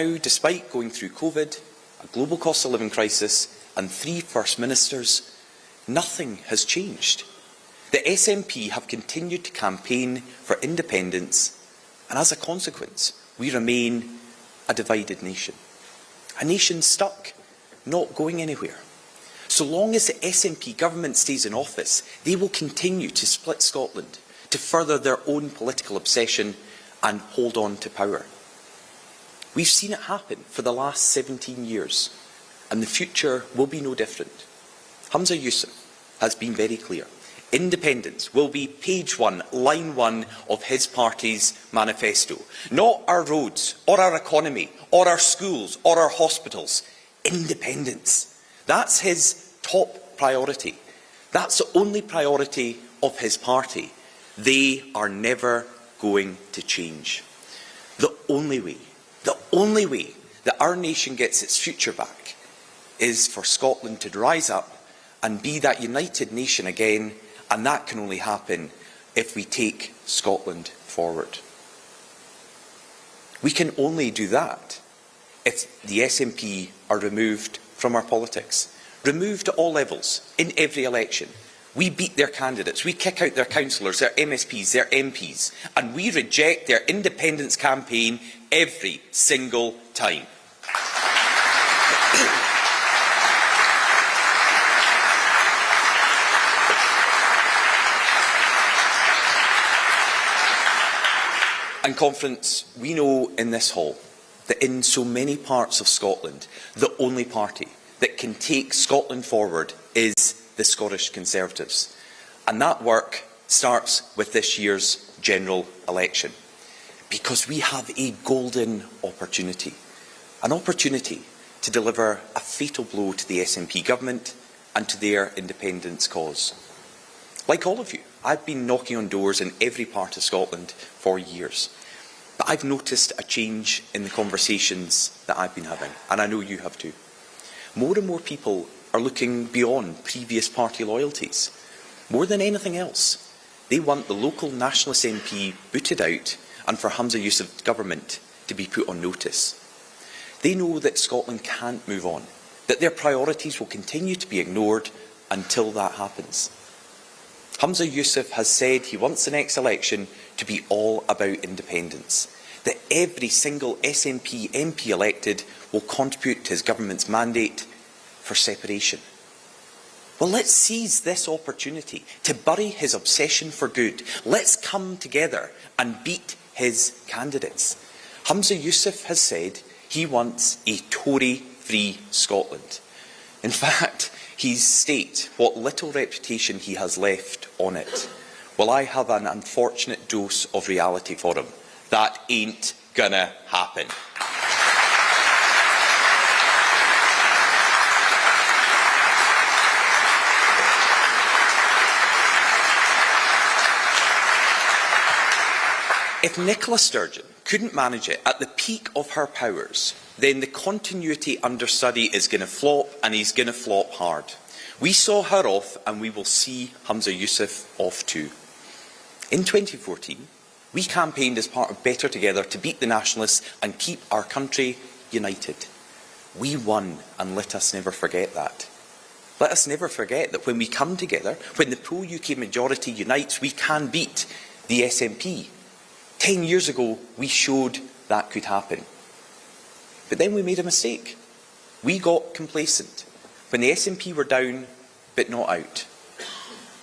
now, despite going through COVID, a global cost of living crisis and 3 First Ministers, nothing has changed. The SNP have continued to campaign for independence, and as a consequence, we remain a divided nation. A nation stuck, not going anywhere. So long as the SNP government stays in office, they will continue to split Scotland, to further their own political obsession and hold on to power. We've seen it happen for the last 17 years, and the future will be no different. Humza Yousaf has been very clear. Independence will be page 1, line 1 of his party's manifesto. Not our roads, or our economy, or our schools, or our hospitals. Independence. That's his top priority. That's the only priority of his party. They are never going to change. The only way that our nation gets its future back is for Scotland to rise up and be that united nation again, and that can only happen if we take Scotland forward. We can only do that if the SNP are removed from our politics, removed at all levels, in every election. We beat their candidates, we kick out their councillors, their MSPs, their MPs, and we reject their independence campaign every single time. And conference, we know in this hall that in so many parts of Scotland, the only party that can take Scotland forward is the Scottish Conservatives. And that work starts with this year's general election. Because we have a golden opportunity. An opportunity to deliver a fatal blow to the SNP government and to their independence cause. Like all of you, I've been knocking on doors in every part of Scotland for years. But I've noticed a change in the conversations that I've been having, and I know you have too. More and more people are looking beyond previous party loyalties. More than anything else, they want the local nationalist MP booted out and for Humza Yousaf's government to be put on notice. They know that Scotland can't move on, that their priorities will continue to be ignored until that happens. Humza Yousaf has said he wants the next election to be all about independence, that every single SNP MP elected will contribute to his government's mandate for separation. Well, let's seize this opportunity to bury his obsession for good. Let's come together and beat his candidates. Humza Yousaf has said he wants a Tory-free Scotland. In fact, he's staked what little reputation he has left on it. Well, I have an unfortunate dose of reality for him. That ain't gonna happen. If Nicola Sturgeon couldn't manage it at the peak of her powers, then the continuity understudy is going to flop, and he's going to flop hard. We saw her off, and we will see Humza Yousaf off too. In 2014, we campaigned as part of Better Together to beat the nationalists and keep our country united. We won, and let us never forget that. Let us never forget that when we come together, when the pro-UK majority unites, we can beat the SNP. 10 years ago, we showed that could happen. But then we made a mistake. We got complacent when the SNP were down, but not out.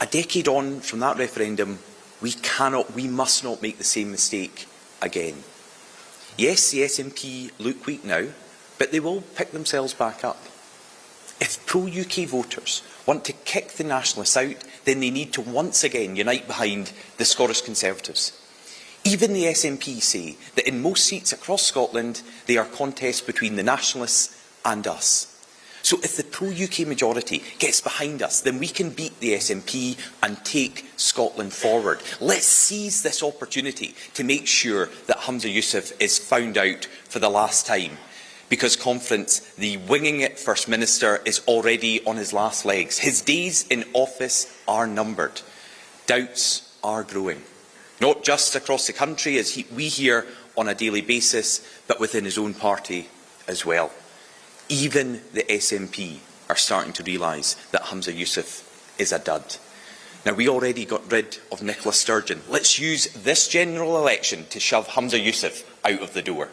A decade on from that referendum, we must not make the same mistake again. Yes, the SNP look weak now, but they will pick themselves back up. If pro-UK voters want to kick the nationalists out, then they need to once again unite behind the Scottish Conservatives. Even the SNP say that in most seats across Scotland, they are contests between the nationalists and us. So if the pro-UK majority gets behind us, then we can beat the SNP and take Scotland forward. Let's seize this opportunity to make sure that Humza Yousaf is found out for the last time. Because, conference, the winging it First Minister is already on his last legs. His days in office are numbered. Doubts are growing. Not just across the country, as we hear on a daily basis, but within his own party as well. Even the SNP are starting to realise that Humza Yousaf is a dud. Now, we already got rid of Nicola Sturgeon. Let's use this general election to shove Humza Yousaf out of the door.